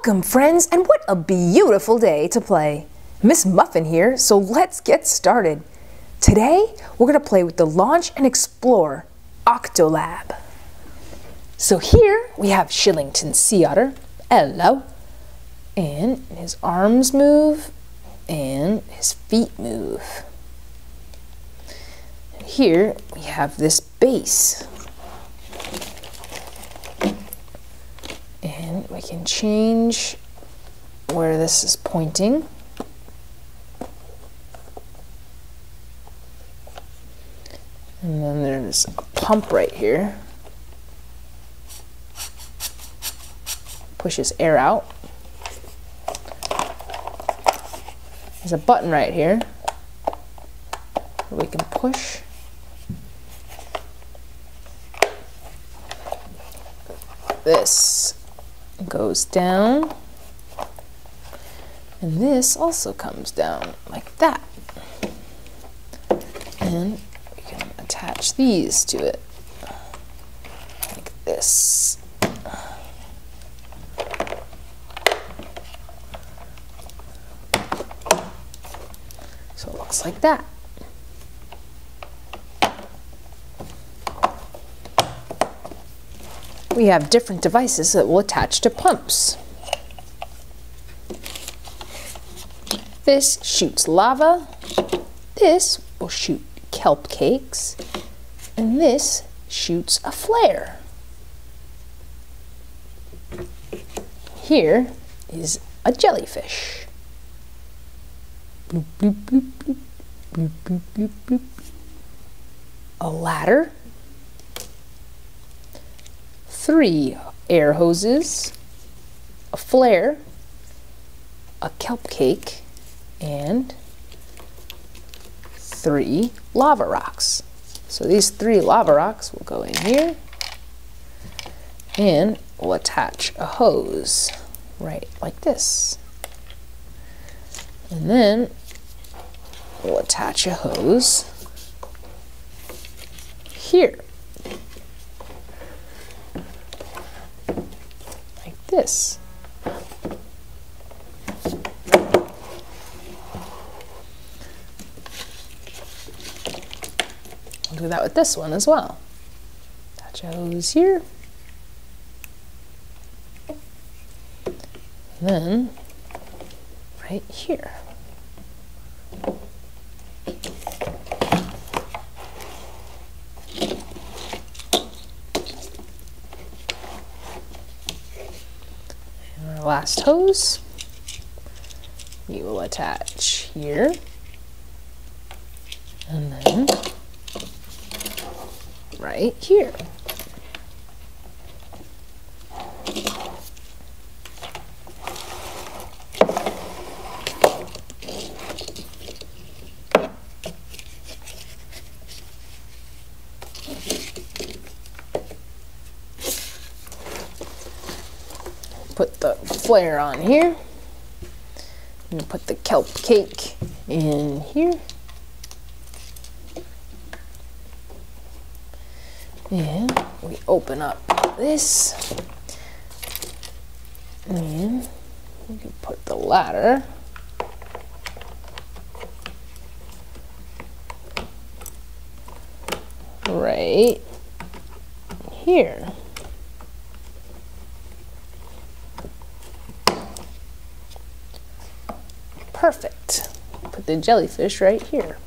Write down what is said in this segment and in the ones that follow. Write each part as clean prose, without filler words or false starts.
Welcome, friends, and what a beautiful day to play. Miss Muffin here, so let's get started. Today, we're going to play with the Launch and Explore Octo Lab. So here we have Shillington Sea Otter, hello, and his arms move and his feet move. And here we have this base. And we can change where this is pointing. And then there's a pump right here. Pushes air out. There's a button right here that we can push. This goes down, and this also comes down like that. And we can attach these to it like this. So it looks like that. We have different devices that will attach to pumps. This shoots lava, this will shoot kelp cakes, and this shoots a flare. Here is a jellyfish. Bloop, bloop, bloop, bloop, bloop, bloop, bloop, bloop. A ladder. 3 air hoses, a flare, a kelp cake, and 3 lava rocks. So these 3 lava rocks will go in here, and we'll attach a hose right like this. And then we'll attach a hose here. This. We'll do that with this one as well. Attach a hose here. And then right here. Last hose we will attach here, and then right here. Put the flare on here, and put the kelp cake in here, and we open up this, and we can put the ladder right here. Perfect. Put the jellyfish right here.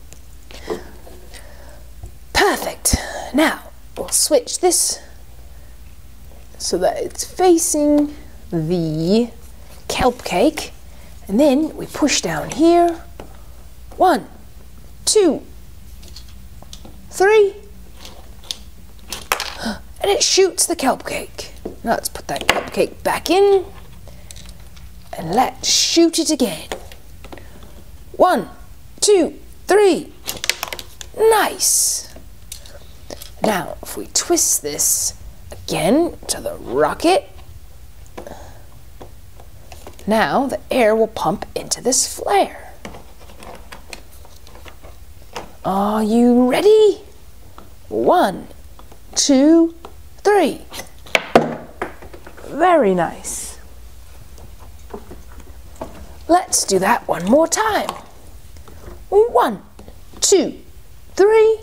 Perfect. Now we'll switch this so that it's facing the kelp cake, and then we push down here. 1, 2, 3, and it shoots the kelp cake. Now let's put that kelp cake back in, and let's shoot it again. 1, 2, 3. Nice. Now, if we twist this again to the rocket, now the air will pump into this flare. Are you ready? 1, 2, 3. Very nice. Let's do that one more time. 1, 2, 3.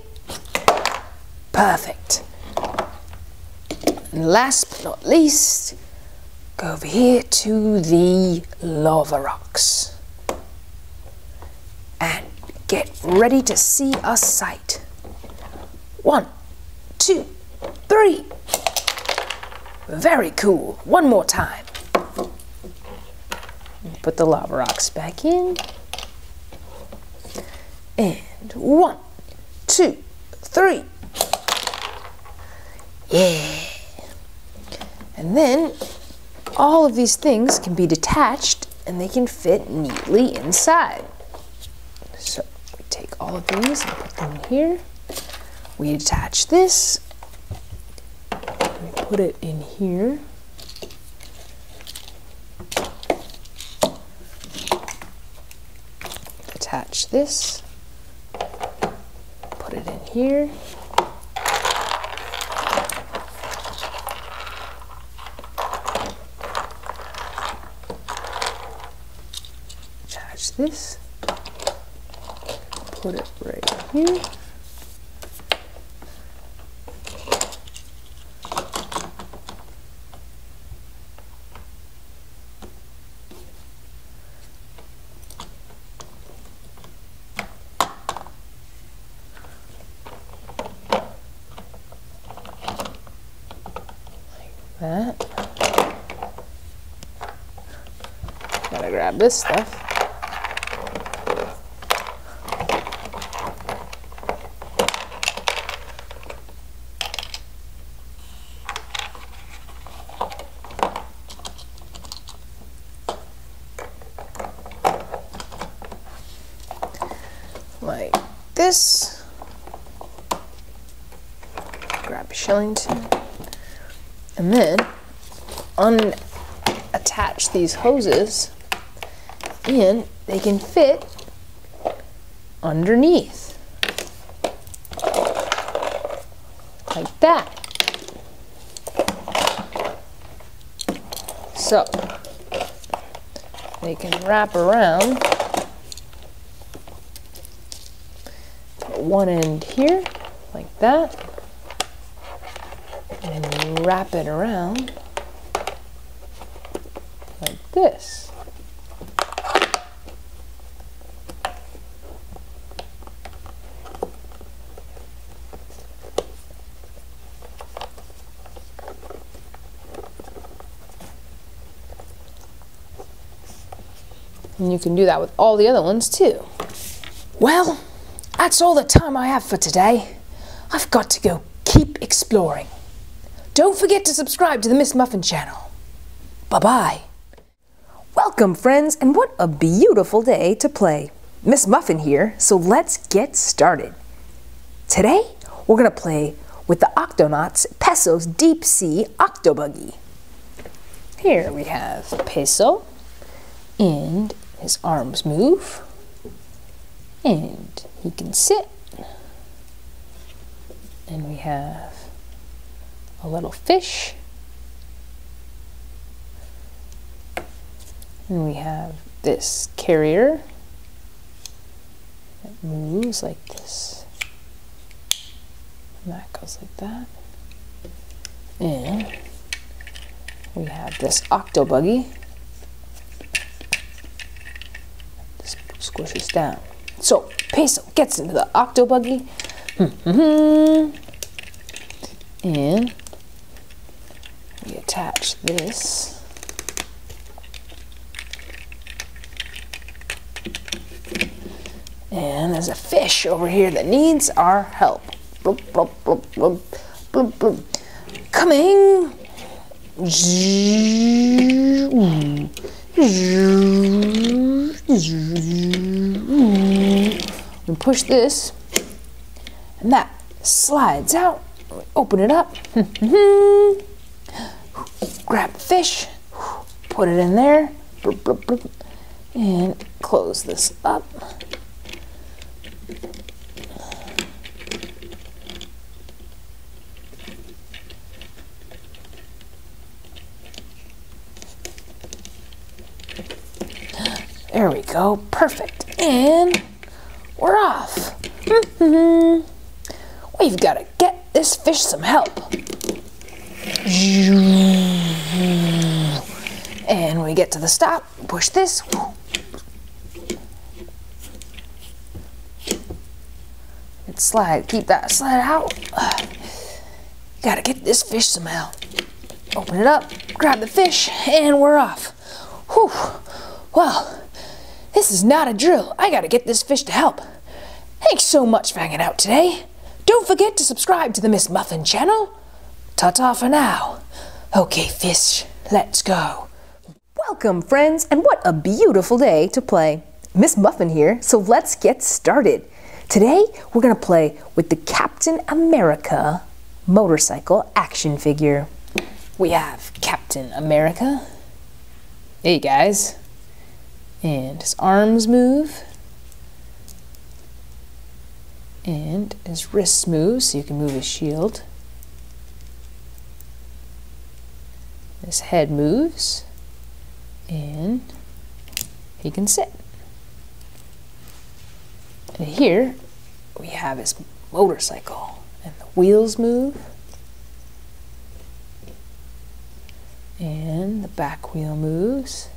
Perfect. And last but not least, go over here to the lava rocks. And get ready to see a sight. 1, 2, 3. Very cool. One more time. Put the lava rocks back in. And 1, 2, 3. Yeah. And then all of these things can be detached and they can fit neatly inside. So we take all of these and put them here. We attach this. We put it in here. Attach this. Put it in here. Attach this. Put it right here. That. Gotta grab this stuff. Like this. Grab Shillington. And then unattach these hoses and they can fit underneath. Like that. So they can wrap around. Put one end here, like that. And wrap it around like this. And you can do that with all the other ones too. Well, that's all the time I have for today. I've got to go keep exploring. Don't forget to subscribe to the Miss Muffin channel. Bye-bye. Welcome, friends, and what a beautiful day to play. Miss Muffin here, so let's get started. Today, we're going to play with the Octonauts Peso's Deep Sea Octo Buggy. Here we have Peso, and his arms move, and he can sit. And we have a little fish, and we have this carrier that moves like this, and that goes like that, and we have this Octo Buggy that just squishes down. So Peso gets into the Octo Buggy, and we attach this. And there's a fish over here that needs our help. Bloop, bloop, bloop, bloop, bloop, bloop. Coming. We push this, and that slides out. We open it up. Grab the fish, put it in there, bloop, bloop, bloop, and close this up. There we go, perfect. And we're off. We've got to get this fish some help. And when we get to the stop, push this. And slide, keep that slide out. Gotta get this fish some help. Open it up, grab the fish, and we're off. Whew. Well, this is not a drill. I gotta get this fish to help. Thanks so much for hanging out today. Don't forget to subscribe to the Miss Muffin channel. Ta-ta for now. Okay, fish, let's go. Welcome, friends, and what a beautiful day to play. Miss Muffin here, so let's get started. Today, we're gonna play with the Captain America motorcycle action figure. We have Captain America. Hey, guys. And his arms move. And his wrists move, so you can move his shield. His head moves. And he can sit. And here we have his motorcycle. And the wheels move. And the back wheel moves.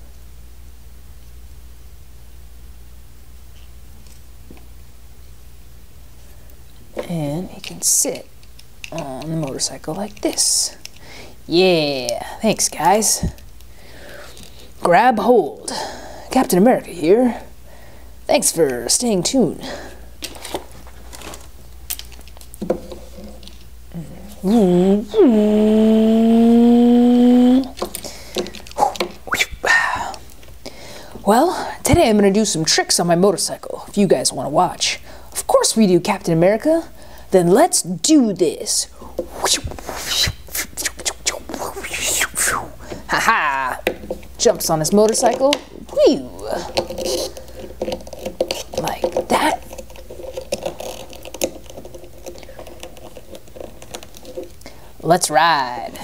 And he can sit on the motorcycle like this. Yeah, thanks guys. Grab hold. Captain America here. Thanks for staying tuned. Well, today I'm going to do some tricks on my motorcycle, if you guys want to watch. Of course we do, Captain America. Then let's do this. Haha! Jumps on his motorcycle. Whew. Like that. Let's ride.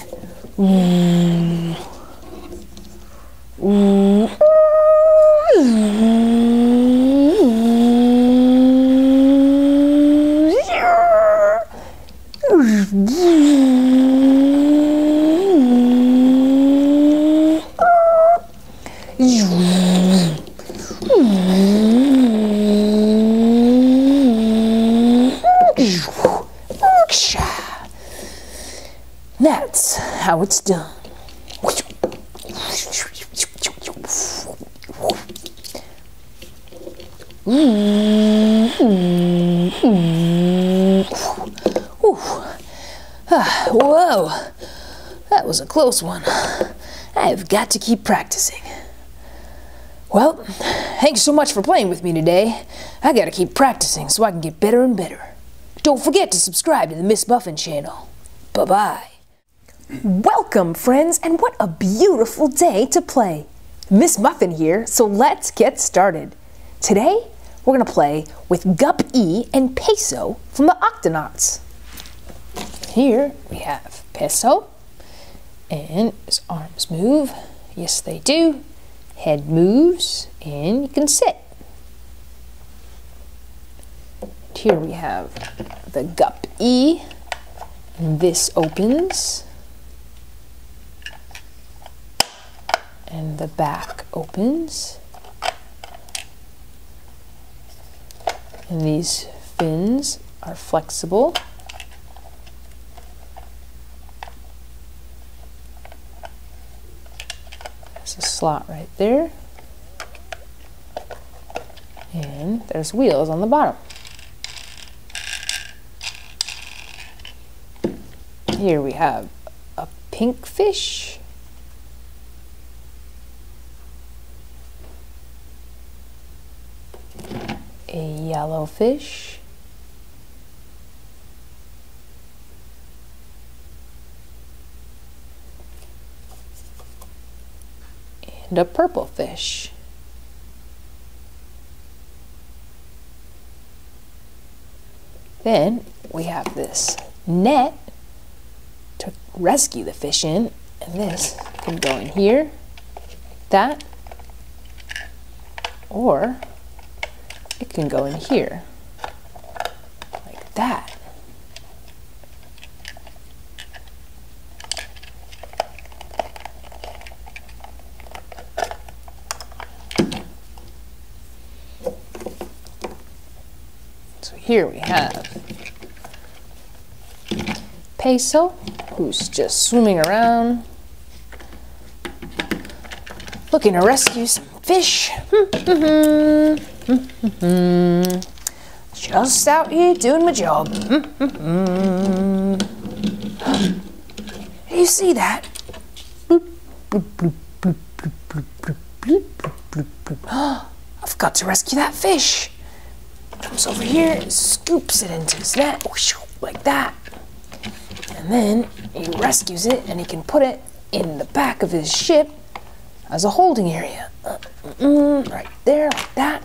That's how it's done. Whoa, that was a close one. I've got to keep practicing. Well, thanks so much for playing with me today. I gotta keep practicing so I can get better and better. Don't forget to subscribe to the Miss Muffin channel. Bye-bye. Welcome, friends, and what a beautiful day to play. Miss Muffin here, so let's get started. Today, we're gonna play with Guppy and Peso from the Octonauts. Here we have Peso, and his arms move. Yes, they do. Head moves, and you can sit. And here we have the Guppy, and this opens. And the back opens. And these fins are flexible. There's a slot right there. And there's wheels on the bottom. Here we have a pink fish. A yellow fish. And a purple fish. Then we have this net to rescue the fish in, and this can go in here, that, Or it can go in here, like that. So here we have Peso, who's just swimming around, looking to rescue some fish. Just out here doing my job. Do you see that? I've got to rescue that fish. Comes over here, scoops it into his net, like that. And then he rescues it and he can put it in the back of his ship as a holding area. Right there, like that.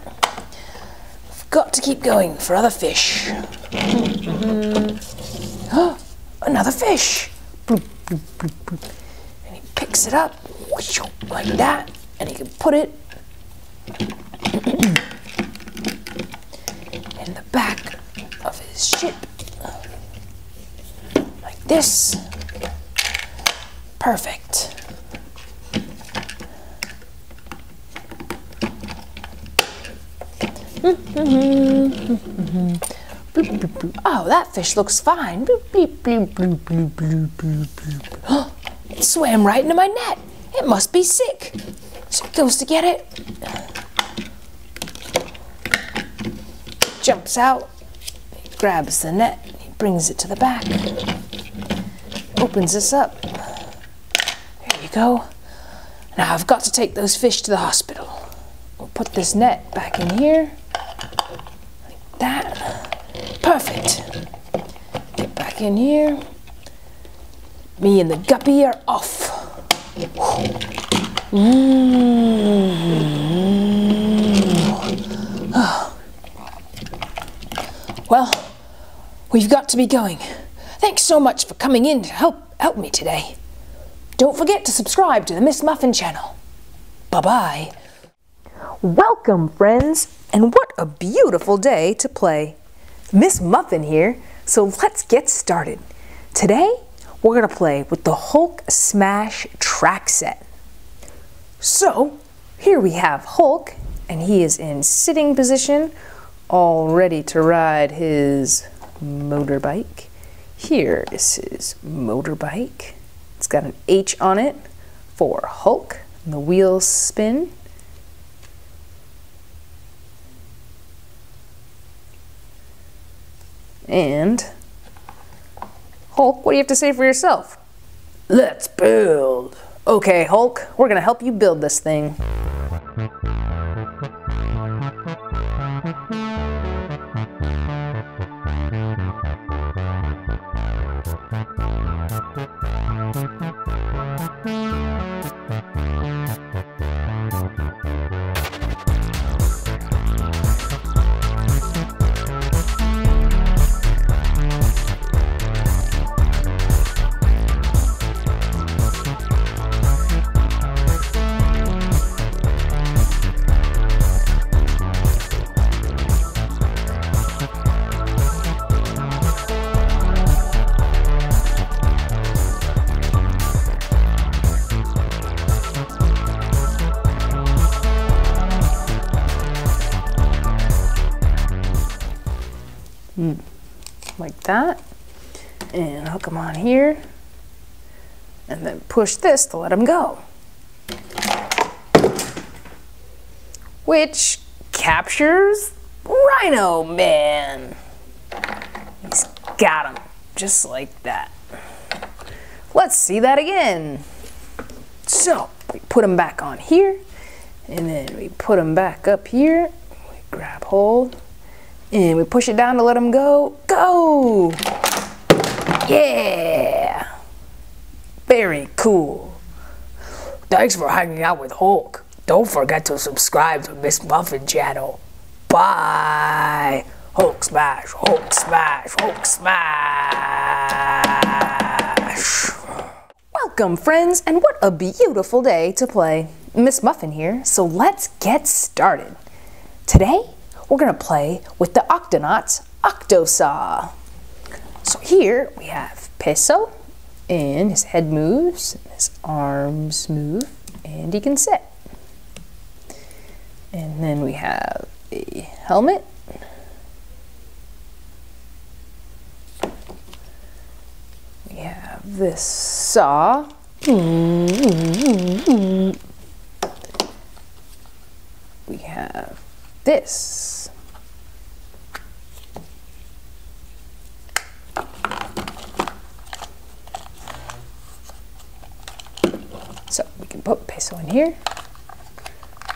I've got to keep going for other fish. Another fish. And he picks it up like that, and he can put it in the back of his ship. Like this. Perfect. Oh, that fish looks fine. It swam right into my net. It must be sick. So he goes to get it. Jumps out. He grabs the net. He brings it to the back. Opens this up. There you go. Now I've got to take those fish to the hospital. We'll put this net back in here. Like that. Perfect. Get back in here. Me and the guppy are off. Well, we've got to be going. Thanks so much for coming in to help me today. Don't forget to subscribe to the Miss Muffin channel. Bye-bye. Welcome, friends, and what a beautiful day to play. Miss Muffin here, so let's get started. Today, we're going to play with the Hulk Smash track set. So, here we have Hulk, and he is in sitting position, all ready to ride his motorbike. Here is his motorbike. It's got an H on it for Hulk, and the wheels spin. And Hulk, what do you have to say for yourself? Let's build. Okay, Hulk, we're gonna help you build this thing. Like that, and hook them on here, and then push this to let them go, which captures Rhino Man. He's got him just like that. Let's see that again. So we put him back on here, and then we put him back up here. We grab hold. And we push it down to let him go. Go! Yeah! Very cool. Thanks for hanging out with Hulk. Don't forget to subscribe to Miss Muffin channel. Bye! Hulk smash, Hulk smash, Hulk smash! Welcome, friends, and what a beautiful day to play. Miss Muffin here, so let's get started. Today, we're going to play with the Octonauts OctoSaw. So here we have Peso, and his head moves, and his arms move, and he can sit. And then we have a helmet. We have this saw. We have this. So we can put Peso in here,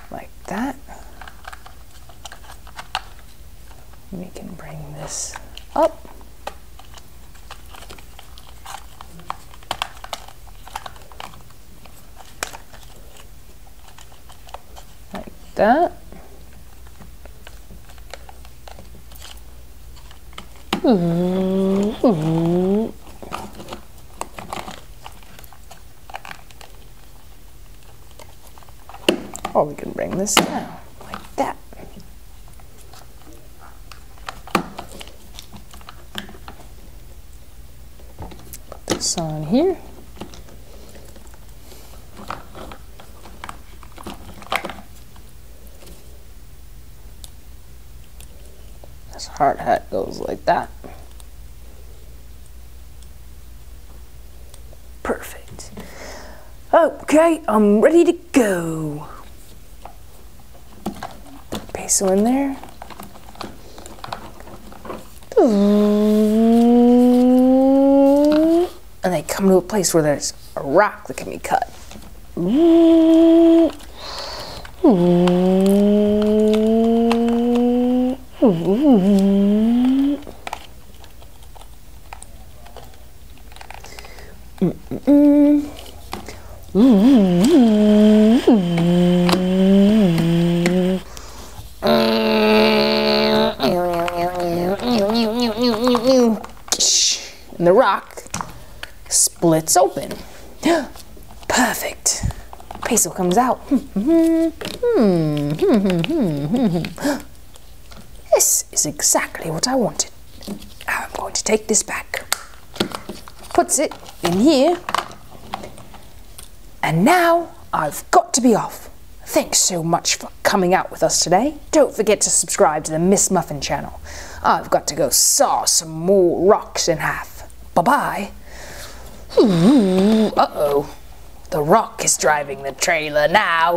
like that. We can bring this up. Like that. Or we can bring this down, like that. Put this on here. This hard hat goes like that. Perfect. Okay, I'm ready to go. Put Peso in there. And they come to a place where there's a rock that can be cut. And the rock splits open. Perfect. Peso comes out. This is exactly what I wanted. I'm going to take this back. Puts it in here. And now I've got to be off. Thanks so much for coming out with us today. Don't forget to subscribe to the Miss Muffin channel. I've got to go saw some more rocks in half. Bye-bye. Uh-oh. The rock is driving the trailer now.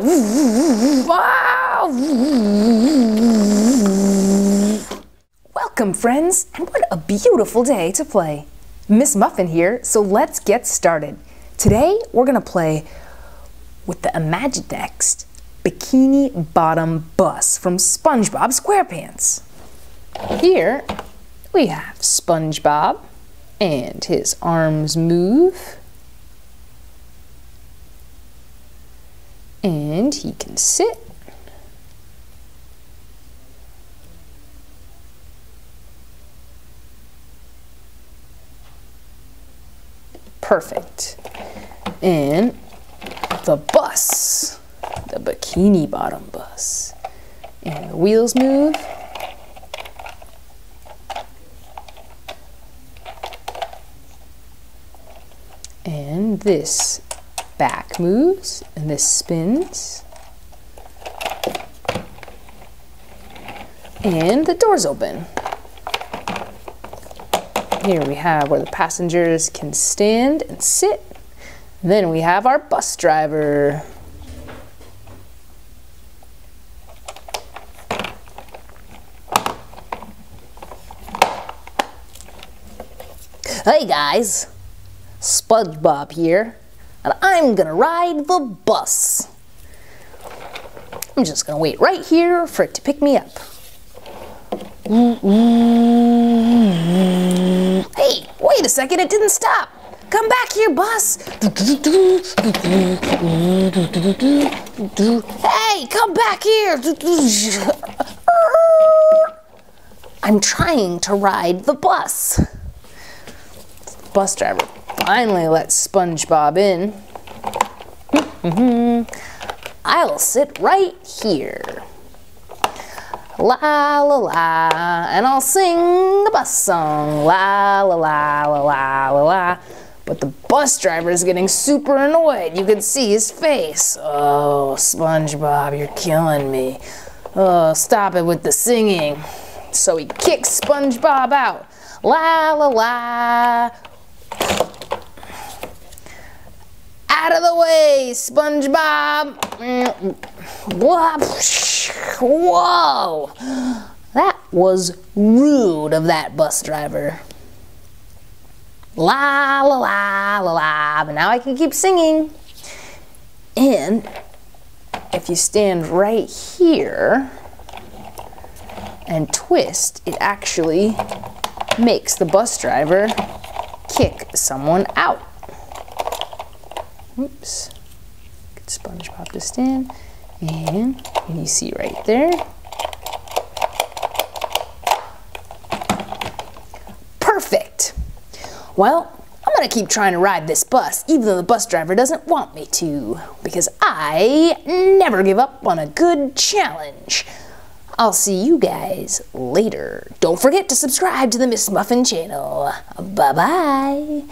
Welcome, friends, and what a beautiful day to play. Miss Muffin here, so let's get started. Today, we're going to play with the Imaginext Bikini Bottom Bus from Spongebob Squarepants. Here, we have SpongeBob, and his arms move. And he can sit. Perfect. And the bus, the Bikini Bottom bus. And the wheels move. And this back moves, and this spins. And the doors open. Here we have where the passengers can stand and sit. And then we have our bus driver. Hey guys, SpongeBob here, and I'm gonna ride the bus. I'm just gonna wait right here for it to pick me up. Hey, wait a second, it didn't stop. Come back here, bus. Hey, come back here. I'm trying to ride the bus. The bus driver finally lets SpongeBob in. I'll sit right here. La la la, and I'll sing the bus song. La la la la la la la. But the bus driver is getting super annoyed. You can see his face. Oh, SpongeBob, you're killing me. Oh, stop it with the singing. So he kicks SpongeBob out. La la la. Out of the way, SpongeBob. Whoa. That was rude of that bus driver. La la la la la. But now I can keep singing. And if you stand right here and twist, it actually makes the bus driver kick someone out. Oops. Get SpongeBob to stand. And you see right there. Perfect. Well, I'm gonna keep trying to ride this bus, even though the bus driver doesn't want me to, because I never give up on a good challenge. I'll see you guys later. Don't forget to subscribe to the Miss Muffin channel. Bye-bye.